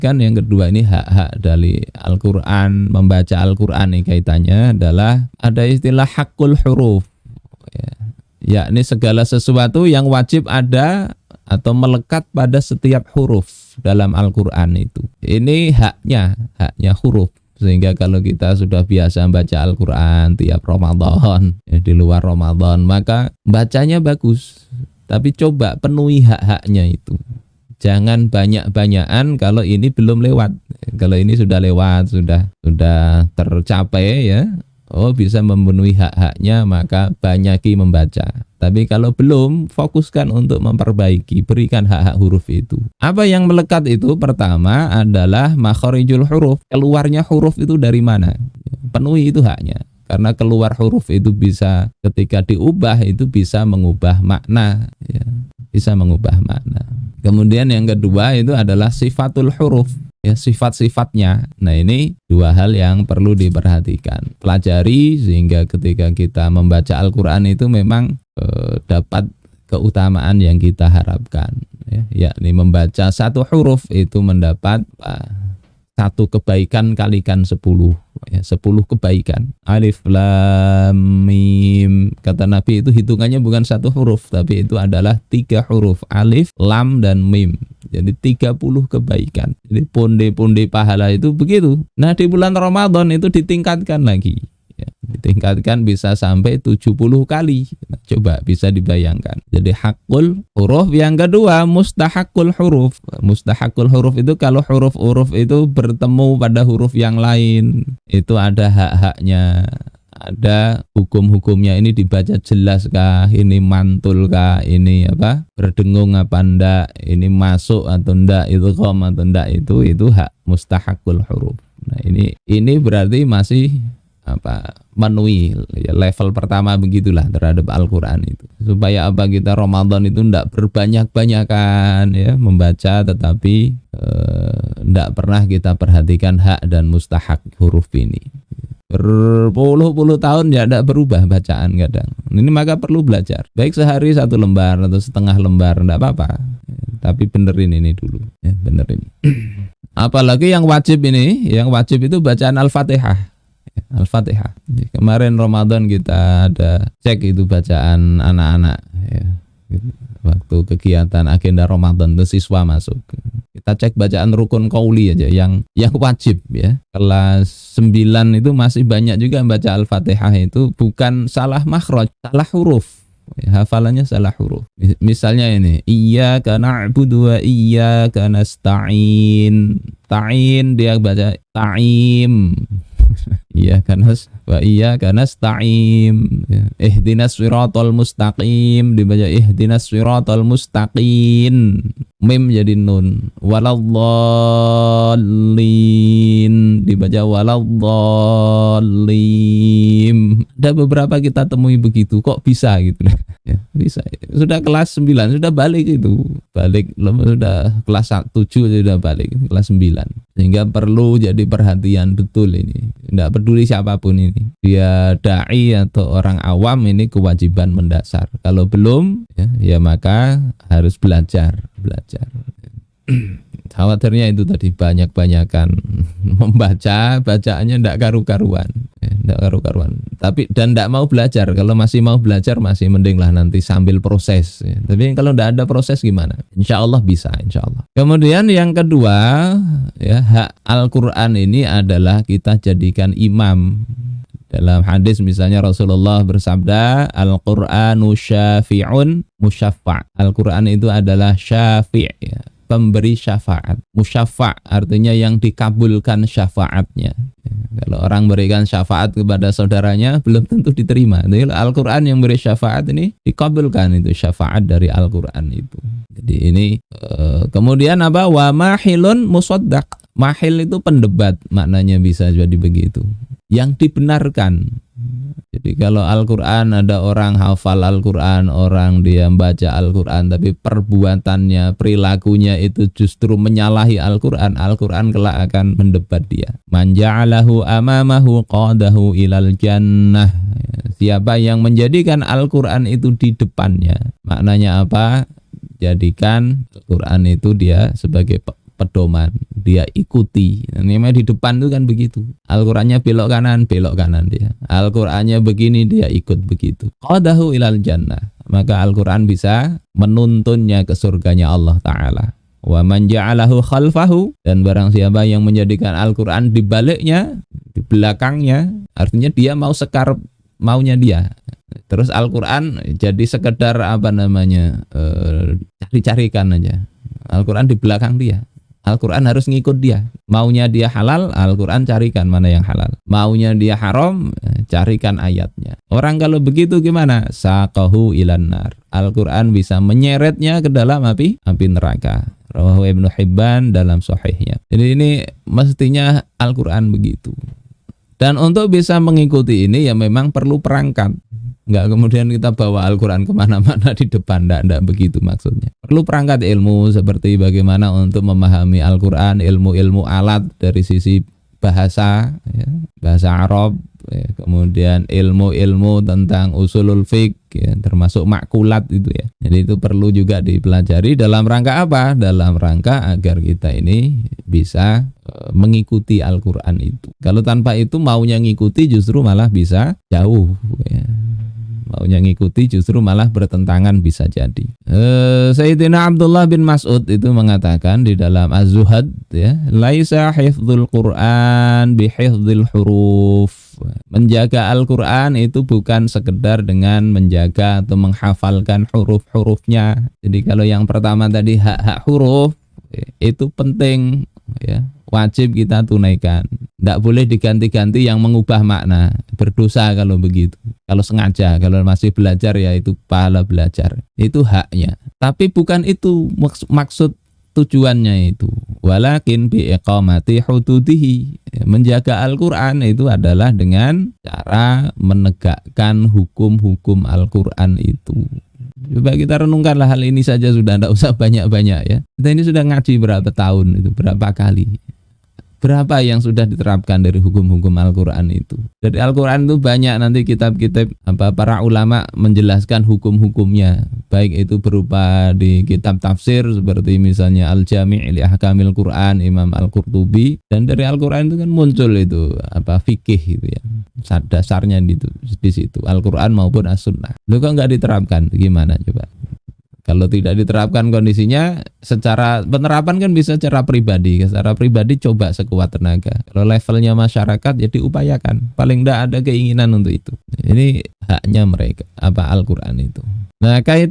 Kan yang kedua ini hak-hak dari Al-Quran, membaca Al-Quran ini kaitannya adalah ada istilah hakul huruf, yakni segala sesuatu yang wajib ada atau melekat pada setiap huruf dalam Al-Quran itu. Ini haknya huruf. Sehingga kalau kita sudah biasa baca Al-Quran tiap Ramadan, di luar Ramadan, maka bacanya bagus. Tapi coba penuhi hak-haknya itu. Jangan banyak-banyakan kalau ini belum lewat. Kalau ini sudah lewat, sudah tercapai ya, bisa memenuhi hak-haknya, maka banyaki membaca. Tapi kalau belum, fokuskan untuk memperbaiki, berikan hak-hak huruf itu. Apa yang melekat itu? Pertama adalah makharijul huruf, keluarnya huruf itu dari mana? Penuhi itu haknya. Karena keluar huruf itu bisa ketika diubah itu bisa mengubah makna, ya. Bisa mengubah makna. Kemudian yang kedua itu adalah sifatul huruf, ya, sifat-sifatnya. Nah, ini dua hal yang perlu diperhatikan. Pelajari sehingga ketika kita membaca Al-Quran itu memang dapat keutamaan yang kita harapkan, ya, yakni membaca satu huruf itu mendapat satu kebaikan kalikan 10, ya, 10 kebaikan. Alif lam mim, kata Nabi itu hitungannya bukan satu huruf, tapi itu adalah 3 huruf, alif, lam, dan mim. Jadi 30 kebaikan. Jadi ponde-ponde pahala itu begitu. Nah, di bulan Ramadan itu ditingkatkan lagi. Ya, ditingkatkan bisa sampai 70 kali. Nah, coba bisa dibayangkan. Jadi hakul huruf. Yang kedua mustahakul huruf. Mustahakul huruf itu kalau huruf-huruf itu bertemu pada huruf yang lain, itu ada hak-haknya, ada hukum-hukumnya. Ini dibaca jelas kah, ini mantul kah, ini berdengung apa enggak, ini masuk atau enggak, itu qom atau enggak, itu hak mustahakul huruf. Nah, ini berarti masih memenuhi level pertama begitulah terhadap Al-Quran itu. Supaya kita Ramadan itu tidak berbanyak-banyakan ya membaca, tetapi tidak pernah kita perhatikan hak dan mustahak huruf ini. Berpuluh-puluh tahun ya tidak berubah bacaan kadang. Ini maka perlu belajar. Baik sehari 1 lembar atau setengah lembar tidak apa-apa. Tapi benerin ini dulu. Ya, benerin. Apalagi yang wajib ini, yang wajib itu bacaan Al-Fatihah. Al-Fatihah. Kemarin Ramadan kita ada cek itu bacaan anak-anak ya. Waktu kegiatan agenda Ramadan itu siswa masuk. Kita cek bacaan rukun qauli aja yang wajib ya. Kelas 9 itu masih banyak juga baca Al-Fatihah itu bukan salah makhraj, salah huruf. Ya, hafalannya salah huruf. Misalnya ini, iyyaka na'budu wa iyyaka nasta'in. Ta'in dia baca ta'im. Iyyaka wa iyyaka nasta'in. Ihdinas siratal mustaqim dibaca ihdinas siratal mustaqin. Mim jadi nun. Waladdallin dibaca waladhdallin. Ada beberapa kita temui begitu, kok bisa gitu ya, bisa. Sudah kelas 9 sudah balik itu. Balik sudah kelas 7 sudah balik kelas 9. Sehingga perlu jadi perhatian betul ini. Tidak peduli siapapun ini. Dia dai atau orang awam, ini kewajiban mendasar. Kalau belum ya maka harus belajar. Khawatirnya itu tadi banyak-banyakan membaca, bacaannya tidak karu-karuan. Tapi dan tidak mau belajar. Kalau masih mau belajar masih mending lah nanti sambil proses. Tapi kalau tidak ada proses gimana? Insya Allah bisa, insya Allah. Kemudian yang kedua ya, hak Al-Quran ini adalah kita jadikan imam. Dalam hadis misalnya Rasulullah bersabda, Al-Qur'anu syafi'un musyaffa'. Al-Quran itu adalah syafi' ya, pemberi syafaat. Musyaffa' artinya yang dikabulkan syafaatnya. Ya, kalau orang berikan syafaat kepada saudaranya belum tentu diterima. Jadi Al-Quran yang beri syafaat ini dikabulkan, itu syafaat dari Al-Quran itu. Jadi ini kemudian wa mahilun musaddaq. Mahil itu pendebat, maknanya bisa jadi begitu. Yang dibenarkan. Jadi kalau Al-Quran ada orang hafal Al-Quran, orang dia membaca Al-Quran, tapi perbuatannya, perilakunya itu justru menyalahi Al-Quran, Al-Quran kelak akan mendebat dia. Man ja'alahu amamahu qadahu ilal jannah. Siapa yang menjadikan Al-Quran itu di depannya, maknanya apa? Jadikan Al-Quran itu dia sebagai pedoman, dia ikuti. Namanya di depan itu kan begitu. Al-Qur'annya belok kanan dia. Al-Qur'annya begini, dia ikut begitu. Qadahu ilal jannah. Maka Al-Qur'an bisa menuntunnya ke surganya Allah Ta'ala. Wa man ja'alahu khalfahu, dan barang siapa yang menjadikan Al-Qur'an di baliknya, di belakangnya, artinya dia mau sekarep maunya dia. Terus Al-Qur'an jadi sekedar cari-carikan aja. Al-Qur'an di belakang dia. Al-Qur'an harus ngikut dia. Maunya dia halal, Al-Qur'an carikan mana yang halal. Maunya dia haram, carikan ayatnya. Orang kalau begitu gimana? Saqahu ilan nar. Al-Qur'an bisa menyeretnya ke dalam api neraka. Rawahu Ibnu Hibban dalam sahihnya. Jadi ini mestinya Al-Qur'an begitu. Dan untuk bisa mengikuti ini ya memang perlu perangkat. Enggak kemudian kita bawa Al-Qur'an kemana-mana di depan, enggak begitu maksudnya. Perlu perangkat ilmu seperti bagaimana untuk memahami Al-Qur'an, ilmu-ilmu alat dari sisi bahasa, ya, bahasa Arab, ya, kemudian ilmu-ilmu tentang usulul fiqh, ya, termasuk makulat itu ya. Jadi itu perlu juga dipelajari dalam rangka apa? Dalam rangka agar kita ini bisa mengikuti Al-Qur'an itu. Kalau tanpa itu maunya ngikuti justru malah bisa jauh, ya. Maunya ngikuti justru malah bertentangan bisa jadi. Sayyidina Abdullah bin Mas'ud itu mengatakan di dalam Az-Zuhad, ya, laisa hifdzul Qur'an bihifdzil huruf. Menjaga Al-Qur'an itu bukan sekedar dengan menjaga atau menghafalkan huruf-hurufnya. Jadi kalau yang pertama tadi hak-hak huruf itu penting, ya, wajib kita tunaikan. Tidak boleh diganti-ganti yang mengubah makna. Berdosa kalau begitu. Kalau sengaja, kalau masih belajar ya itu pahala belajar. Itu haknya. Tapi bukan itu maksud tujuannya itu. Walakin bi iqamati hududihi. Menjaga Al-Qur'an itu adalah dengan cara menegakkan hukum-hukum Al-Qur'an itu. Coba kita renungkanlah hal ini saja sudah, tidak usah banyak-banyak ya. Kita ini sudah ngaji berapa tahun itu, berapa kali. Berapa yang sudah diterapkan dari hukum-hukum Al-Qur'an itu. Dari Al-Qur'an itu banyak nanti kitab-kitab para ulama menjelaskan hukum-hukumnya. Baik itu berupa di kitab tafsir seperti misalnya Al-Jami' li Ahkamil Qur'an Imam Al-Qurtubi, dan dari Al-Qur'an itu kan muncul itu fikih gitu ya. Dasarnya di situ Al-Qur'an maupun As-Sunnah. Lu kok enggak diterapkan? Gimana coba? Kalau tidak diterapkan kondisinya, secara penerapan kan bisa secara pribadi. Secara pribadi coba sekuat tenaga. Kalau levelnya masyarakat ya diupayakan. Paling tidak ada keinginan untuk itu. Ini haknya mereka, Al-Qur'an itu. Nah, kait